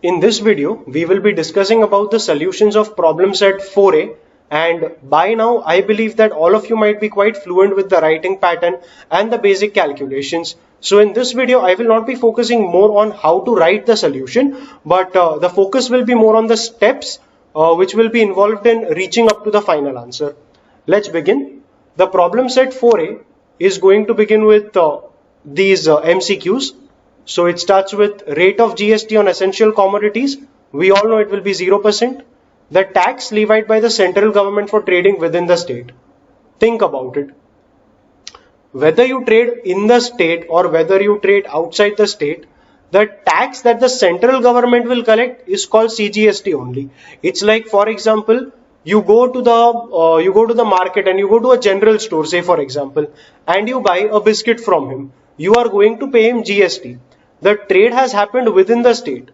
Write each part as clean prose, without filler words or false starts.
In this video, we will be discussing about the solutions of problem set 4a, and by now I believe that all of you might be quite fluent with the writing pattern and the basic calculations. So in this video, I will not be focusing more on how to write the solution, but the focus will be more on the steps which will be involved in reaching up to the final answer. Let's begin. The problem set 4a is going to begin with these MCQs. So it starts with rate of GST on essential commodities. We all know it will be 0%. The tax levied by the central government for trading within the state. Think about it. Whether you trade in the state or whether you trade outside the state, the tax that the central government will collect is called CGST only. It's like, for example, you go to the market and you go to a general store, say for example, and you buy a biscuit from him. You are going to pay him GST. The trade has happened within the state,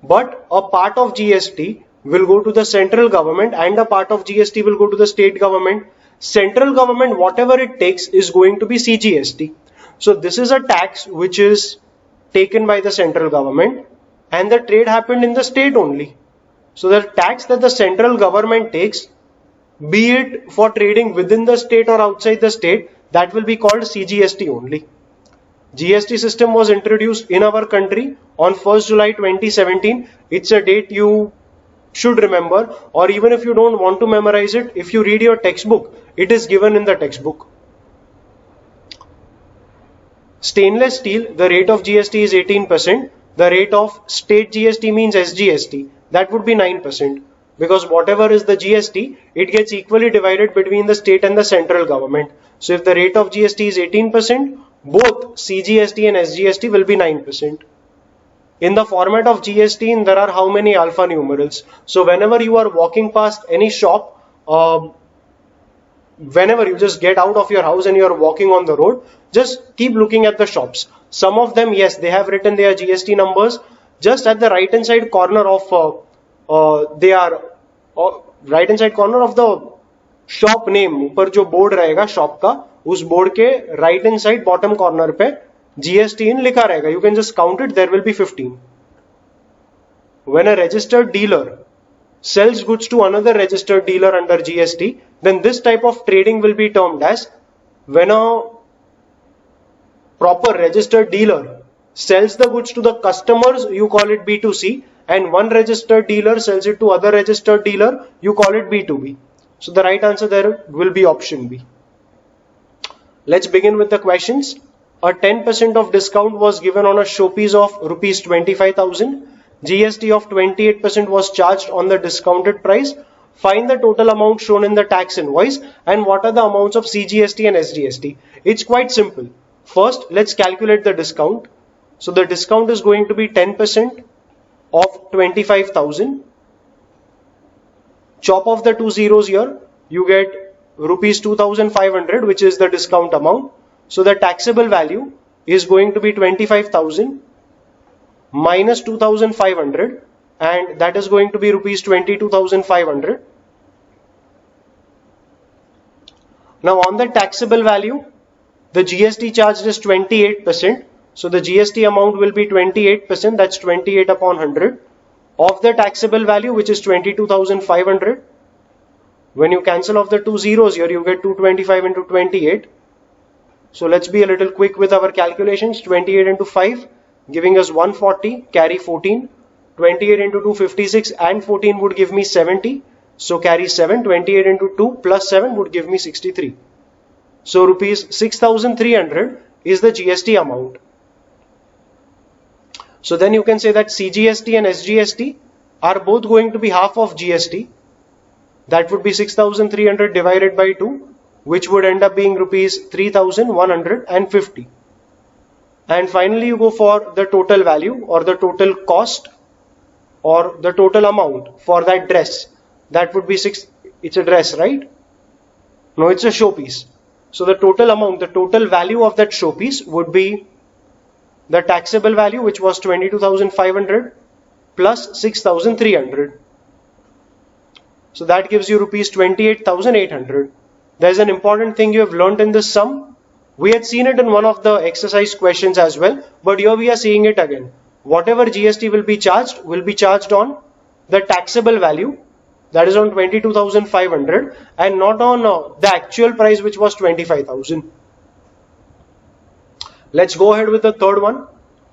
but a part of GST will go to the central government and a part of GST will go to the state government. Central government, whatever it takes, is going to be CGST. So this is a tax which is taken by the central government, and the trade happened in the state only. So the tax that the central government takes, be it for trading within the state or outside the state, that will be called CGST only. GST system was introduced in our country on 1st July 2017. It's a date you should remember, or even if you don't want to memorize it, if you read your textbook, it is given in the textbook. Stainless steel, the rate of GST is 18%. The rate of state GST means SGST. That would be 9%. Because whatever is the GST, it gets equally divided between the state and the central government. So if the rate of GST is 18%, both CGST and SGST will be 9%. In the format of GST, there are how many alpha numerals? So whenever you are walking past any shop, whenever you just get out of your house and you are walking on the road, just keep looking at the shops. Some of them, yes, they have written their GST numbers just at the right hand side corner of right hand side corner of the shop name ऊपर जो board रहेगा shop का, उस board के right hand side bottom corner पे GSTIN लिखा रहेगा. You can just count it, there will be 15. When a registered dealer sells goods to another registered dealer under GST, then this type of trading will be termed as, when a proper registered dealer sells the goods to the customers, you call it B2C, and one registered dealer sells it to other registered dealer, you call it B2B. So the right answer there will be option B. Let's begin with the questions. A 10% of discount was given on a showpiece of rupees 25,000. GST of 28% was charged on the discounted price. Find the total amount shown in the tax invoice and what are the amounts of CGST and SGST. It's quite simple. First, let's calculate the discount. So the discount is going to be 10% of 25,000. Chop off the two zeros here, you get rupees 2,500, which is the discount amount. So the taxable value is going to be 25,000 minus 2,500, and that is going to be rupees 22,500. Now on the taxable value, the GST charged is 28%. So the GST amount will be 28%, that's 28 upon 100. Of the taxable value, which is 22,500. When you cancel off the two zeros here, you get 225 into 28. So let's be a little quick with our calculations. 28 into 5 giving us 140, carry 14. 28 into 2, 56, and 14 would give me 70. So carry 7. 28 into 2 plus 7 would give me 63. So rupees 6,300 is the GST amount. So then you can say that CGST and SGST are both going to be half of GST. That would be 6,300 divided by 2, which would end up being rupees 3,150. And finally you go for the total value or the total cost or the total amount for that dress. That would be it's a dress, right? No, it's a showpiece. So the total amount, the total value of that showpiece would be the taxable value, which was 22,500 plus 6,300. So that gives you rupees 28,800. There's an important thing you have learned in this sum. We had seen it in one of the exercise questions as well, but here we are seeing it again. whatever GST will be charged on the taxable value, that is on 22,500, and not on the actual price, which was 25,000. Let's go ahead with the third one.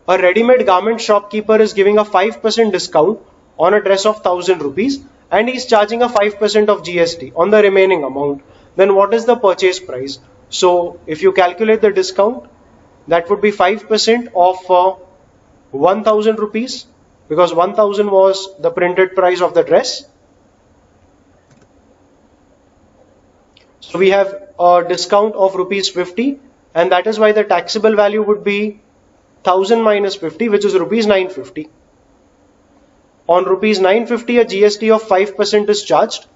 A ready-made garment shopkeeper is giving a 5% discount on a dress of 1,000 rupees and he is charging a 5% of GST on the remaining amount. Then what is the purchase price? So if you calculate the discount, that would be 5% of 1,000 rupees, because 1,000 was the printed price of the dress. So we have a discount of rupees 50, and that is why the taxable value would be 1,000 minus 50, which is rupees 950. On rupees 950, a GST of 5% is charged.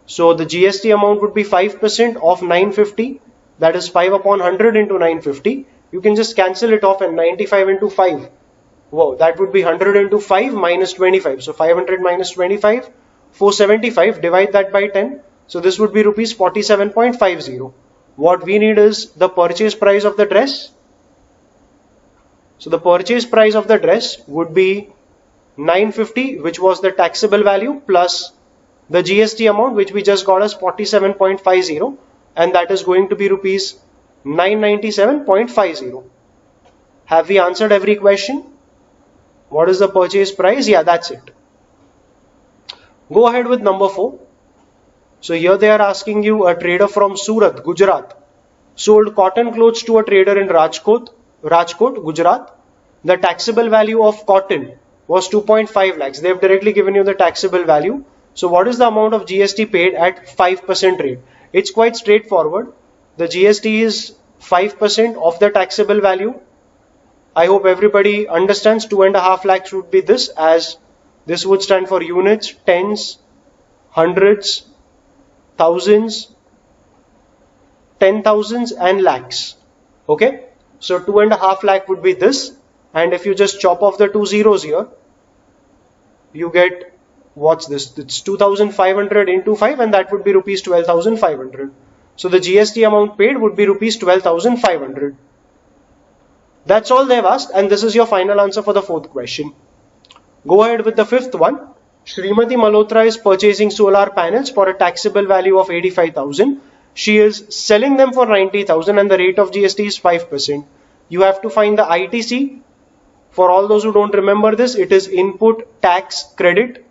So the GST amount would be 5% of 950, that is 5 upon 100 into 950. You can just cancel it off, and 95 into 5. Wow, that would be 100 into 5 minus 25. So 500 minus 25, 475. Divide that by 10. So this would be rupees 47.50. What we need is the purchase price of the dress. So the purchase price of the dress would be 950, which was the taxable value, plus the GST amount, which we just got as 47.50, and that is going to be rupees 997.50. Have we answered every question? What is the purchase price? Yeah, that's it. Go ahead with number 4. So here they are asking you, a trader from Surat, Gujarat, sold cotton clothes to a trader in Rajkot, Gujarat. The taxable value of cotton was 2.5 lakhs. They have directly given you the taxable value. So what is the amount of GST paid at 5% rate? It's quite straightforward. The GST is 5% of the taxable value. I hope everybody understands. 2.5 lakhs would be this, as this would stand for units, tens, hundreds, thousands, 10,000s and lakhs. Okay, so 2.5 lakh would be this, and if you just chop off the 2 zeros here, you get, what's this? It's 2,500 into 5, and that would be rupees 12,500. So the GST amount paid would be rupees 12,500. That's all they've asked, and this is your final answer for the fourth question. Go ahead with the fifth one. Srimati Malhotra is purchasing solar panels for a taxable value of 85,000. She is selling them for 90,000 and the rate of GST is 5%. You have to find the ITC. For all those who don't remember this, it is input tax credit.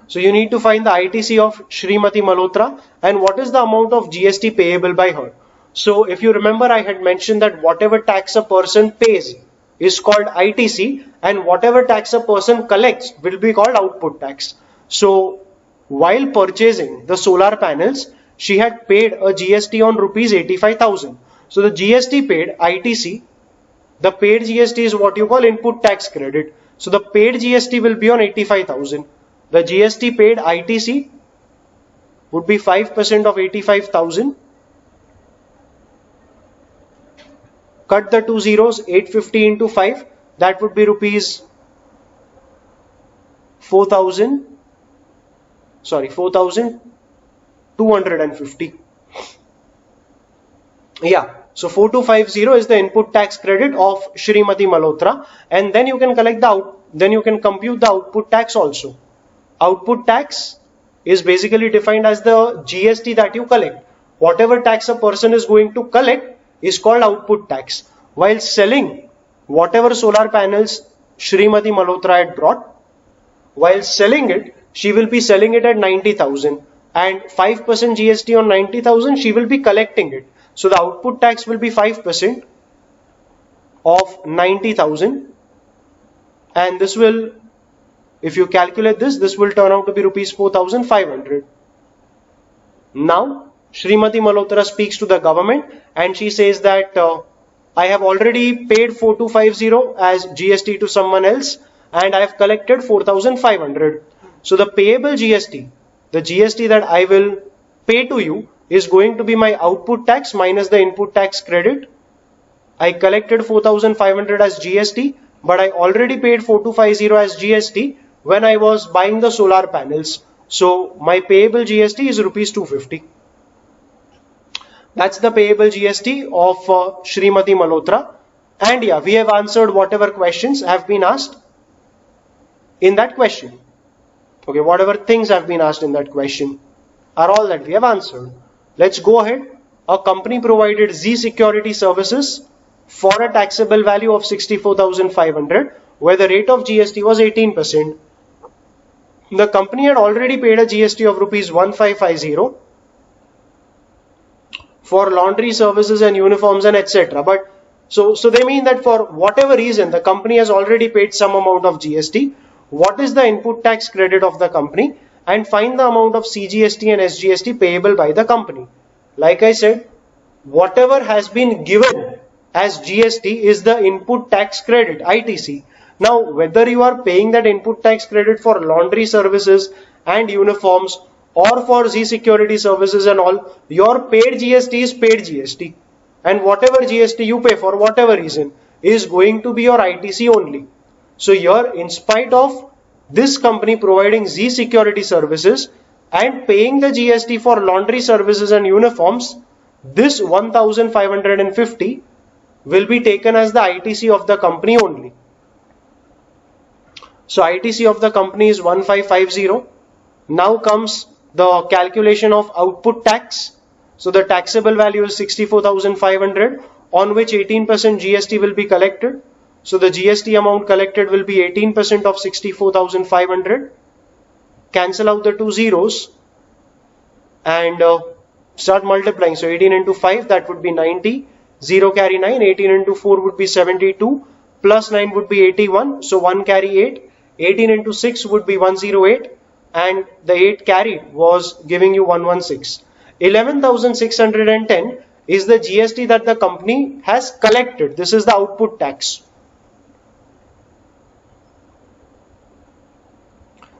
So you need to find the ITC of Srimati Malhotra and what is the amount of GST payable by her. So if you remember, I had mentioned that whatever tax a person pays is called ITC, and whatever tax a person collects will be called output tax. So while purchasing the solar panels, she had paid a GST on rupees 85,000. So the GST paid, ITC, the paid GST is what you call input tax credit. So the paid GST will be on 85,000. The GST paid, ITC, would be 5% of 85,000. Cut the 2 zeros, 850 into 5, that would be rupees 4,250. Yeah, so 4250 is the input tax credit of Srimati Malhotra, and then you can collect then you can compute the output tax also. Output tax is basically defined as the GST that you collect. Whatever tax a person is going to collect is called output tax. While selling whatever solar panels Srimati Malhotra had brought, while selling it, she will be selling it at 90,000 and 5% GST on 90,000, she will be collecting it. So the output tax will be 5% of 90,000, and this will, if you calculate this will turn out to be rupees 4,500. Now Srimati Malhotra speaks to the government and she says that I have already paid 4250 as GST to someone else and I have collected 4,500. So the payable GST, the GST that I will pay to you, is going to be my output tax minus the input tax credit. I collected 4,500 as GST, but I already paid 4250 as GST when I was buying the solar panels. So my payable GST is rupees 250. That's the payable GST of Srimati Malhotra. And yeah, we have answered whatever questions have been asked in that question. Okay, whatever things have been asked in that question are all that we have answered. Let's go ahead. A company provided Z security services for a taxable value of 64,500 where the rate of GST was 18%. The company had already paid a GST of rupees 1550 for laundry services and uniforms and etc. But so they mean that for whatever reason the company has already paid some amount of GST. What is the input tax credit of the company, and find the amount of CGST and SGST payable by the company. Like I said, whatever has been given as GST is the input tax credit, ITC. Now, whether you are paying that input tax credit for laundry services and uniforms or for Z security services and all, your paid GST is paid GST. And whatever GST you pay for whatever reason is going to be your ITC only. So here, in spite of this company providing Z security services and paying the GST for laundry services and uniforms, this 1550 will be taken as the ITC of the company only. So ITC of the company is 1550. Now comes the calculation of output tax. So the taxable value is 64,500 on which 18% GST will be collected. So the GST amount collected will be 18% of 64,500. Cancel out the two zeros and start multiplying. So 18 into 5, that would be 90. 0 carry 9. 18 into 4 would be 72. Plus 9 would be 81. So 1 carry 8. 18 into 6 would be 108. And the 8 carried was giving you 116. 11,610 is the GST that the company has collected. This is the output tax.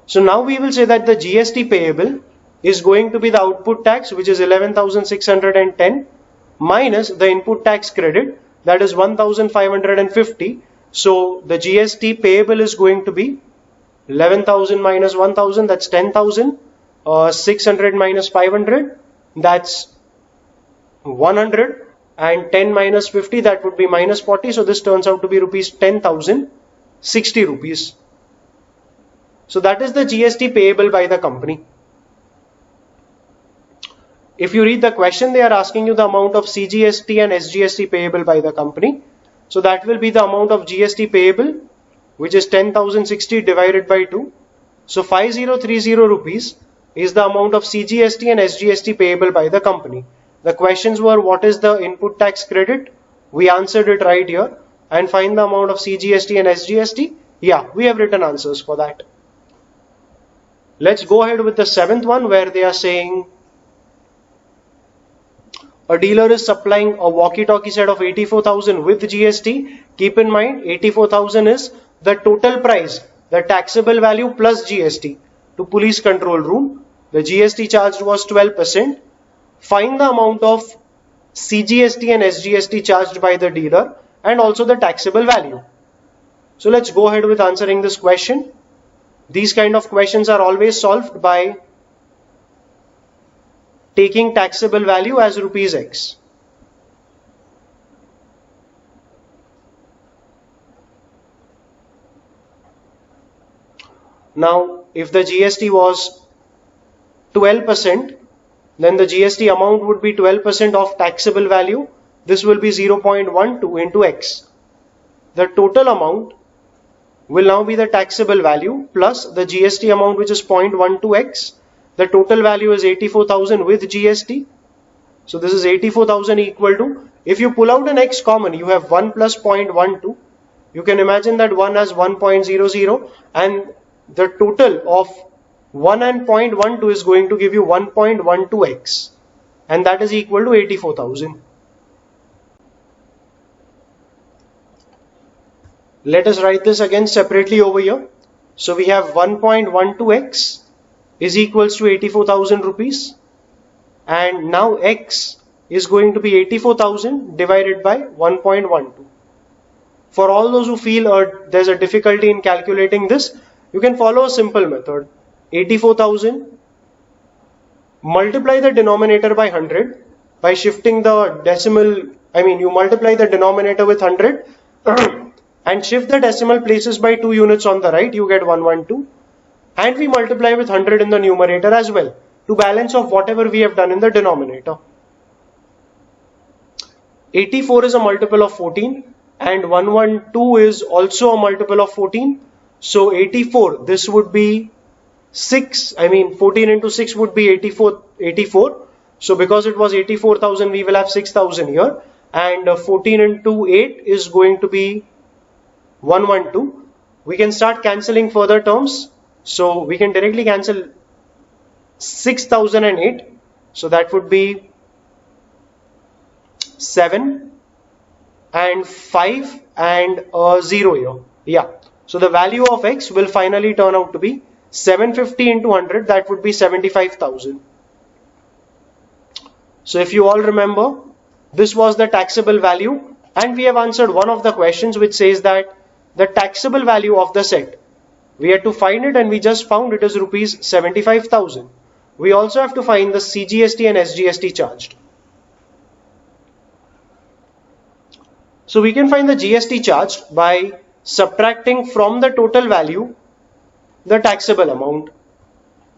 So now we will say that the GST payable is going to be the output tax, which is 11,610 minus the input tax credit, that is 1,550. So the GST payable is going to be 11,000 minus 1,000, that's 10,000. 600 minus 500, that's 100. And 10 minus 50, that would be minus 40. So this turns out to be rupees 10,060 rupees. So that is the GST payable by the company. If you read the question, they are asking you the amount of CGST and SGST payable by the company. So that will be the amount of GST payable, which is 10,060 divided by 2. So 5030 rupees is the amount of CGST and SGST payable by the company. The questions were, what is the input tax credit? We answered it right here. And find the amount of CGST and SGST. Yeah, we have written answers for that. Let's go ahead with the seventh one, where they are saying a dealer is supplying a walkie-talkie set of 84,000 with GST. Keep in mind, 84,000 is the total price, the taxable value plus GST to police control room. The GST charged was 12%. Find the amount of CGST and SGST charged by the dealer and also the taxable value. So let's go ahead with answering this question. These kind of questions are always solved by taking taxable value as rupees X. Now, if the GST was 12%, then the GST amount would be 12% of taxable value. This will be 0.12 into X. The total amount will now be the taxable value plus the GST amount, which is 0.12x. The total value is 84,000 with GST. So this is 84,000 equal to, if you pull out an X common, you have 1 plus 0.12. You can imagine that 1 has 1.00 and the total of 1 and 0.12 is going to give you 1.12x, and that is equal to 84,000. Let us write this again separately over here. So we have 1.12x is equals to 84,000 rupees, and now x is going to be 84,000 divided by 1.12. For all those who feel there's a difficulty in calculating this, you can follow a simple method. 84,000, multiply the denominator by 100 by shifting the decimal, you multiply the denominator with 100 and shift the decimal places by 2 units on the right, you get 112. And we multiply with 100 in the numerator as well to balance off whatever we have done in the denominator. 84 is a multiple of 14 and 112 is also a multiple of 14. So 84, this would be 14 into 6 would be 84. So because it was 84,000, we will have 6,000 here. And 14 into 8 is going to be 112. We can start cancelling further terms. So we can directly cancel 6008. So that would be 7 and 5 and 0 here. Yeah. So the value of X will finally turn out to be 750 into 100. That would be 75,000. So if you all remember, this was the taxable value, and we have answered one of the questions which says that the taxable value of the set, we had to find it and we just found it is rupees 75,000. We also have to find the CGST and SGST charged. So we can find the GST charged by subtracting from the total value the taxable amount.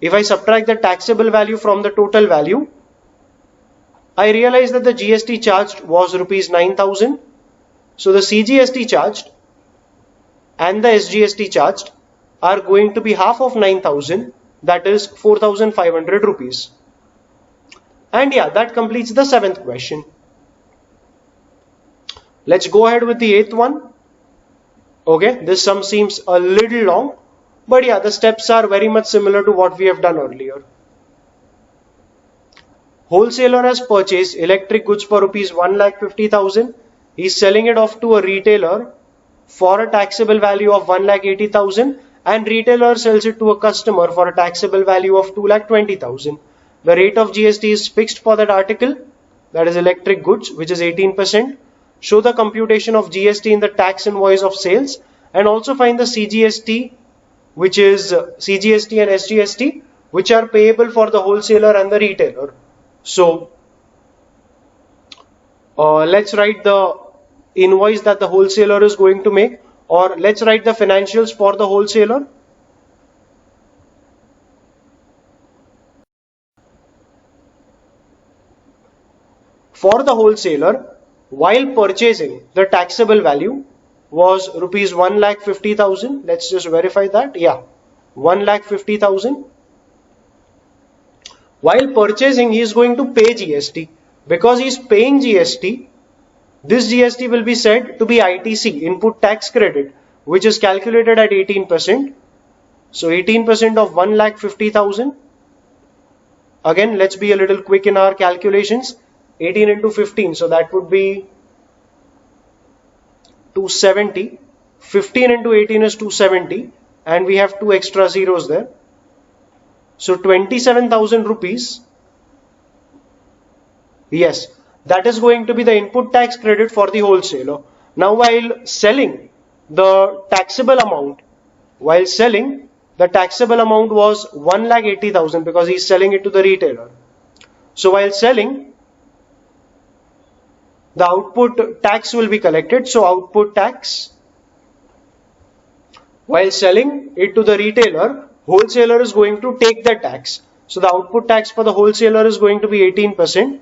If I subtract the taxable value from the total value, I realize that the GST charged was rupees 9,000. So the CGST charged and the SGST charged are going to be half of 9,000, that is 4,500 rupees. And yeah, that completes the 7th question. Let's go ahead with the 8th one. Okay, this sum seems a little long, but yeah, the steps are very much similar to what we have done earlier. Wholesaler has purchased electric goods for rupees 1,50,000. He is selling it off to a retailer for a taxable value of 1,80,000, and retailer sells it to a customer for a taxable value of 2,20,000. The rate of GST is fixed for that article, that is electric goods, which is 18%. Show the computation of GST in the tax invoice of sales, and also find the CGST, which is CGST and SGST, which are payable for the wholesaler and the retailer. So let's write the invoice that the wholesaler is going to make, or let's write the financials for the wholesaler. For the wholesaler, while purchasing, the taxable value was rupees 1,50,000. Let's just verify that. Yeah, 1,50,000. While purchasing, he is going to pay GST. Because he is paying GST, this GST will be said to be ITC, input tax credit, which is calculated at 18%. So 18% of 1,50,000. Again, let's be a little quick in our calculations. 18 into 15, so that would be 270. 15 into 18 is 270, and we have 2 extra zeros there. So 27,000 rupees. Yes, that is going to be the input tax credit for the wholesaler. Now while selling, the taxable amount was 1,80,000 because he is selling it to the retailer. So while selling, the output tax will be collected. So output tax, while selling it to the retailer, wholesaler is going to take the tax. So the output tax for the wholesaler is going to be 18%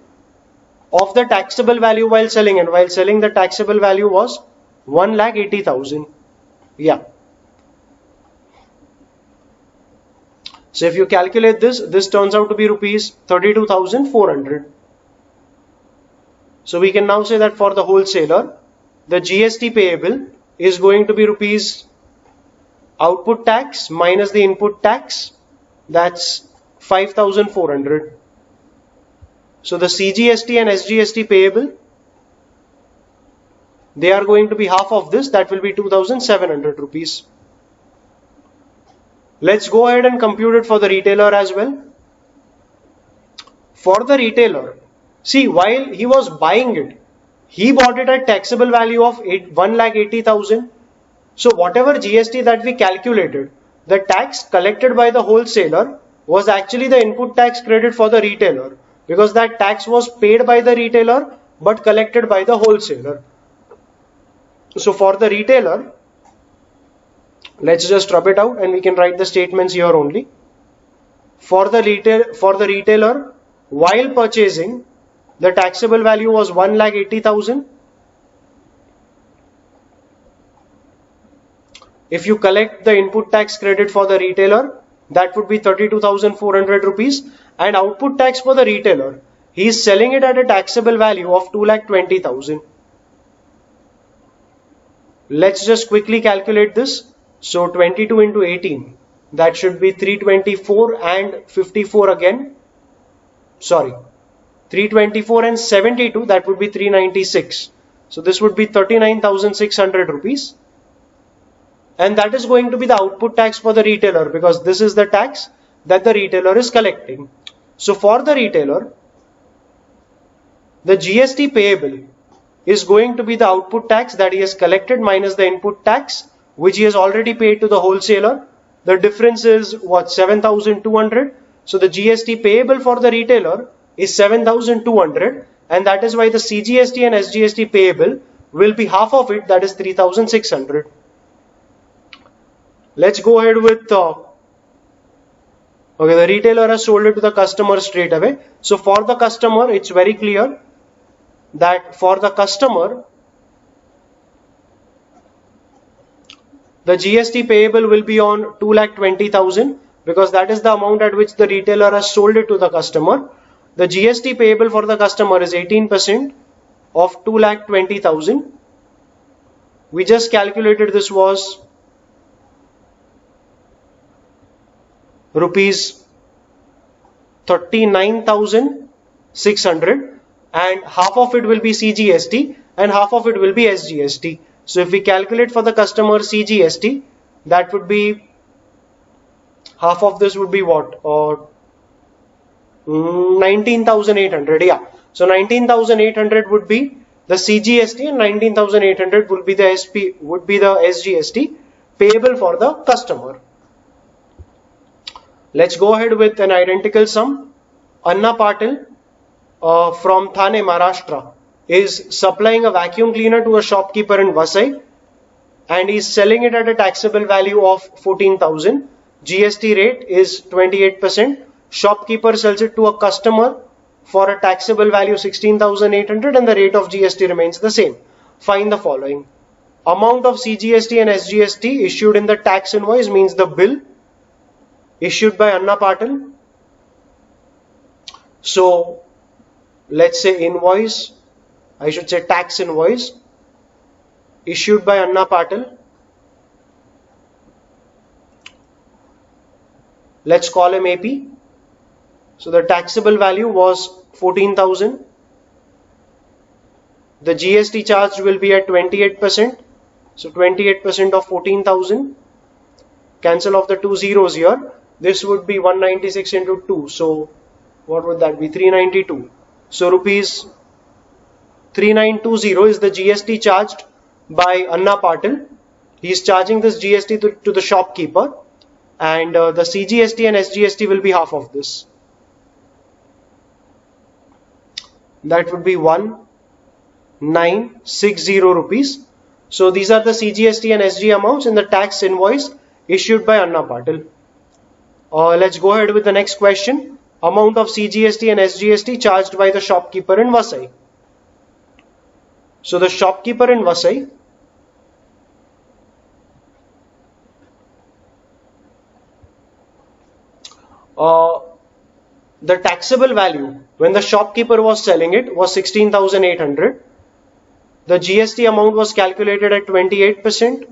of the taxable value while selling, and while selling the taxable value was 1,80,000. Yeah. So if you calculate this, this turns out to be rupees 32,400. So we can now say that for the wholesaler, the GST payable is going to be rupees output tax minus the input tax, that's 5,400. So the CGST and SGST payable, they are going to be half of this, that will be 2,700 rupees. Let's go ahead and compute it for the retailer as well. For the retailer, see, while he was buying it, he bought it at taxable value of 1,80,000. So whatever GST that we calculated, the tax collected by the wholesaler was actually the input tax credit for the retailer, because that tax was paid by the retailer but collected by the wholesaler. So for the retailer, let's just rub it out and we can write the statements here only. For the retailer, while purchasing, the taxable value was 1,80,000. If you collect the input tax credit for the retailer, that would be 32,400 rupees, and output tax for the retailer, he is selling it at a taxable value of 2,20,000. Let's just quickly calculate this. So 22 into 18, that should be 324 and 54 again. Sorry, 324 and 72, that would be 396. So this would be 39,600 rupees. And that is going to be the output tax for the retailer, because this is the tax that the retailer is collecting. So for the retailer, the GST payable is going to be the output tax that he has collected minus the input tax which he has already paid to the wholesaler. The difference is what, 7,200. So the GST payable for the retailer is 7,200, and that is why the CGST and SGST payable will be half of it, that is 3,600. Let's go ahead with okay, the retailer has sold it to the customer straight away. So for the customer, it's very clear that for the customer, the GST payable will be on 2,20,000, because that is the amount at which the retailer has sold it to the customer. The GST payable for the customer is 18% of 2,20,000. We just calculated this was rupees 39,600, and half of it will be CGST and half of it will be SGST. So if we calculate for the customer CGST, that would be half of this would be what, or 19,800. Yeah, so 19,800 would be the CGST and 19,800 would be the SGST payable for the customer. Let's go ahead with an identical sum. Anna Patil from Thane, Maharashtra is supplying a vacuum cleaner to a shopkeeper in Vasai, and is selling it at a taxable value of 14,000. GST rate is 28%. Shopkeeper sells it to a customer for a taxable value 16,800, and the rate of GST remains the same. Find the following. Amount of CGST and SGST issued in the tax invoice, means the bill issued by Anna Patil. So let's say invoice, I should say tax invoice issued by Anna Patil. Let's call him AP. So the taxable value was 14,000. The GST charge will be at 28%. So 28% of 14,000. Cancel off the two zeros here. This would be 196 into 2. So what would that be? 392. So rupees 3920 is the GST charged by Anna Patil. He is charging this GST to the shopkeeper, and the CGST and SGST will be half of this. That would be 1960 rupees. So these are the CGST and SG amounts in the tax invoice issued by Anna Patil. Let's go ahead with the next question. Amount of CGST and SGST charged by the shopkeeper in Vasai. So the shopkeeper in Vasai the taxable value when the shopkeeper was selling it was 16,800. The GST amount was calculated at 28%.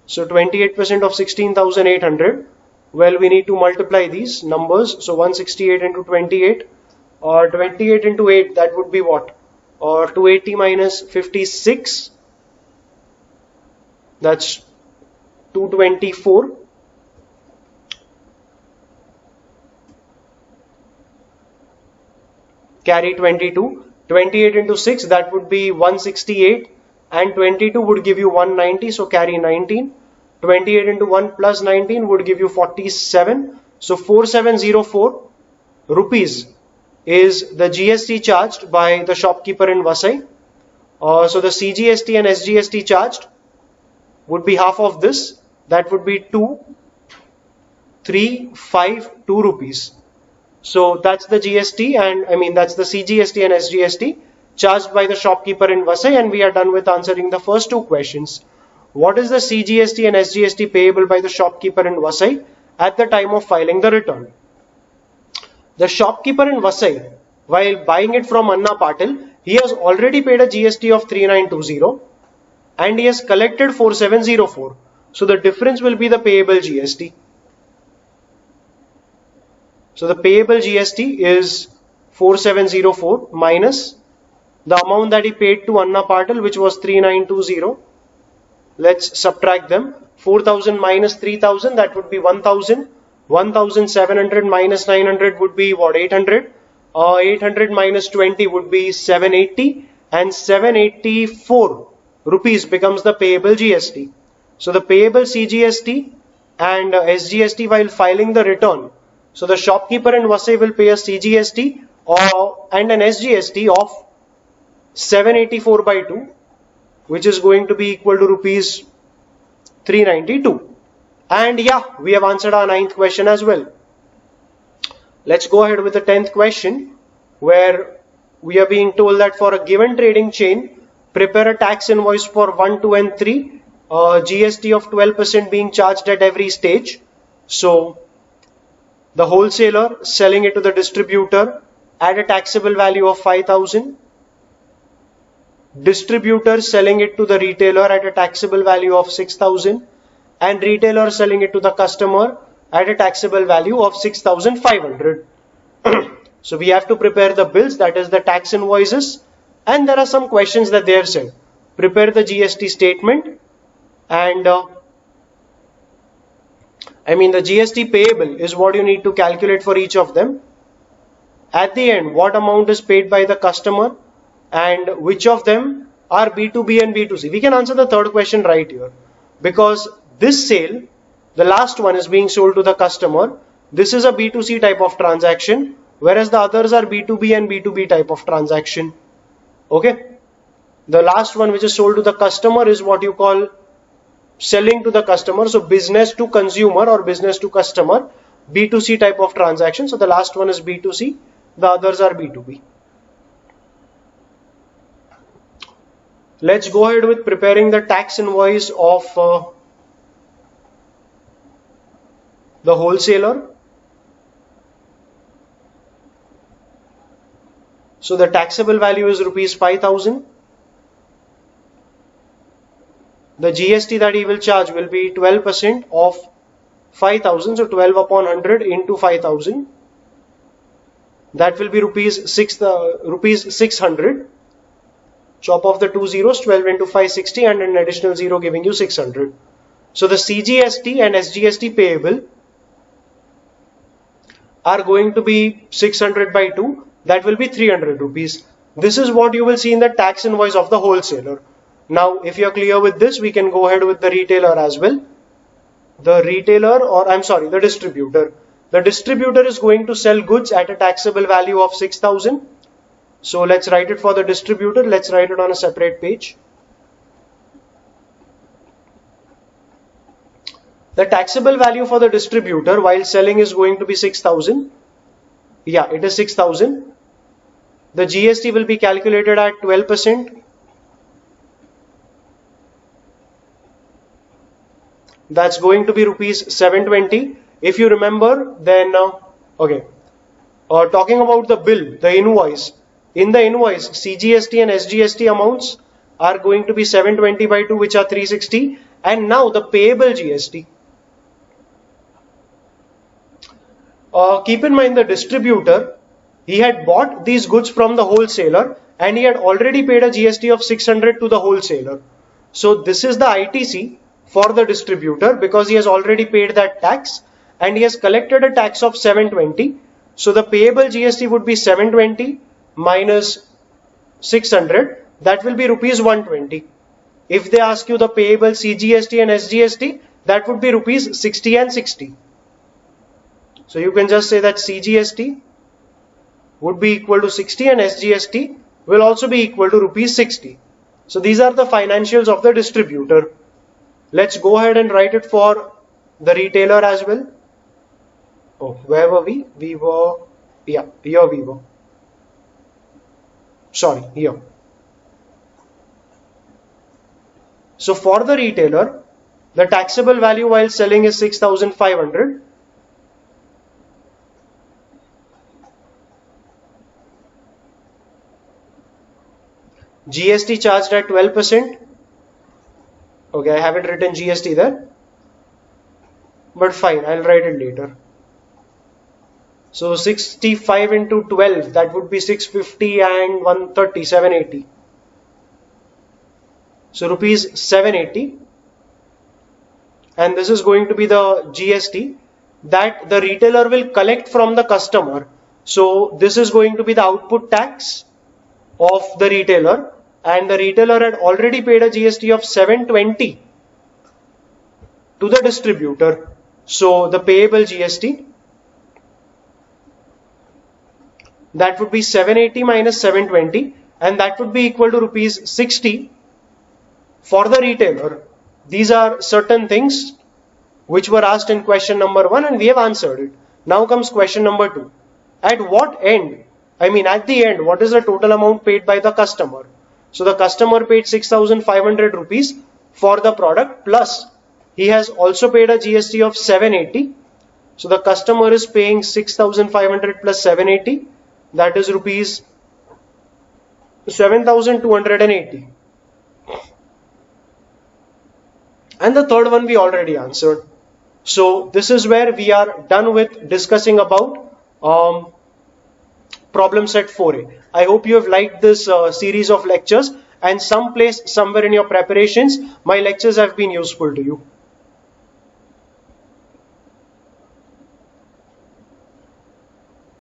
So 28% of 16,800. Well, we need to multiply these numbers. So 168 into 28, or 28 into 8, that would be what? Or 280 minus 56. That's 224. Carry 22. 28 into 6, that would be 168, and 22 would give you 190, so carry 19. 28 into 1 plus 19 would give you 47. So 4704 rupees is the GST charged by the shopkeeper in Vasai. So the CGST and SGST charged would be half of this. That would be 2352 rupees. So that's the GST, and I mean that's the CGST and SGST charged by the shopkeeper in Vasai, and we are done with answering the first two questions. What is the CGST and SGST payable by the shopkeeper in Vasai at the time of filing the return? The shopkeeper in Vasai, while buying it from Anna Patil, he has already paid a GST of 3920 and he has collected 4704. So the difference will be the payable GST. So the payable GST is 4704 minus the amount that he paid to Anna Patil, which was 3920. Let's subtract them. 4000 minus 3000, that would be 1000. 1700 minus 900 would be what? 800. 800 minus 20 would be 780, and 784 rupees becomes the payable GST. So the payable CGST and SGST while filing the return. So the shopkeeper in Vasai will pay a CGST and an SGST of 784 by 2, which is going to be equal to rupees 392. And yeah, we have answered our 9th question as well. Let's go ahead with the 10th question, where we are being told that for a given trading chain, prepare a tax invoice for 1, 2 and 3, GST of 12% being charged at every stage. So the wholesaler selling it to the distributor at a taxable value of 5,000, distributor selling it to the retailer at a taxable value of 6,000, and retailer selling it to the customer at a taxable value of 6,500. So we have to prepare the bills, that is the tax invoices, and there are some questions that they have said. Prepare the GST statement, and the GST payable is what you need to calculate for each of them. At the end, what amount is paid by the customer and which of them are B2B and B2C. We can answer the third question right here, because this sale, the last one, is being sold to the customer. This is a B2C type of transaction, whereas the others are B2B and B2B type of transaction. Okay. The last one, which is sold to the customer, is what you call selling to the customer. So business to consumer or business to customer, B2C type of transaction. So the last one is B2C, the others are B2B. Let's go ahead with preparing the tax invoice of the wholesaler. So the taxable value is rupees 5,000. The GST that he will charge will be 12% of 5,000. So 12 upon 100 into 5,000. That will be rupees 600. Chop off the two zeros, 12 into 560, and an additional zero giving you 600. So the CGST and SGST payable are going to be 600 by 2. That will be 300 rupees. This is what you will see in the tax invoice of the wholesaler. Now, if you are clear with this, we can go ahead with the retailer as well. The retailer, or I'm sorry, the distributor. The distributor is going to sell goods at a taxable value of 6,000. So let's write it for the distributor. Let's write it on a separate page. The taxable value for the distributor while selling is going to be 6,000. Yeah, it is 6,000. The GST will be calculated at 12%. That's going to be rupees 720. If you remember, then okay. Talking about the bill, the invoice. In the invoice, CGST and SGST amounts are going to be 720 by 2, which are 360. And now the payable GST. Keep in mind the distributor, he had bought these goods from the wholesaler and he had already paid a GST of 600 to the wholesaler. So this is the ITC for the distributor because he has already paid that tax and he has collected a tax of 720. So the payable GST would be 720 minus 600, that will be rupees 120. If they ask you the payable CGST and SGST, that would be rupees 60 and 60. So you can just say that CGST would be equal to 60 and SGST will also be equal to rupees 60. So these are the financials of the distributor. Let's go ahead and write it for the retailer as well. Oh, where were we? We were, yeah, here we were. Sorry, here. So for the retailer, the taxable value while selling is 6,500. GST charged at 12%. Okay, I haven't written GST there, but fine, I'll write it later. So 65 into 12, that would be 650 and 130, 780. So rupees 780. And this is going to be the GST that the retailer will collect from the customer. So this is going to be the output tax of the retailer, and the retailer had already paid a GST of 720 to the distributor. So the payable GST, that would be 780 minus 720, and that would be equal to rupees 60 for the retailer. These are certain things which were asked in question number 1 and we have answered it. Now comes question number 2. At the end, what is the total amount paid by the customer? So the customer paid 6,500 rupees for the product, plus he has also paid a GST of 780. So the customer is paying 6,500 plus 780, that is rupees 7,280. And the third one we already answered. So this is where we are done with discussing about problem set 4a. I hope you have liked this series of lectures, and somewhere in your preparations, my lectures have been useful to you.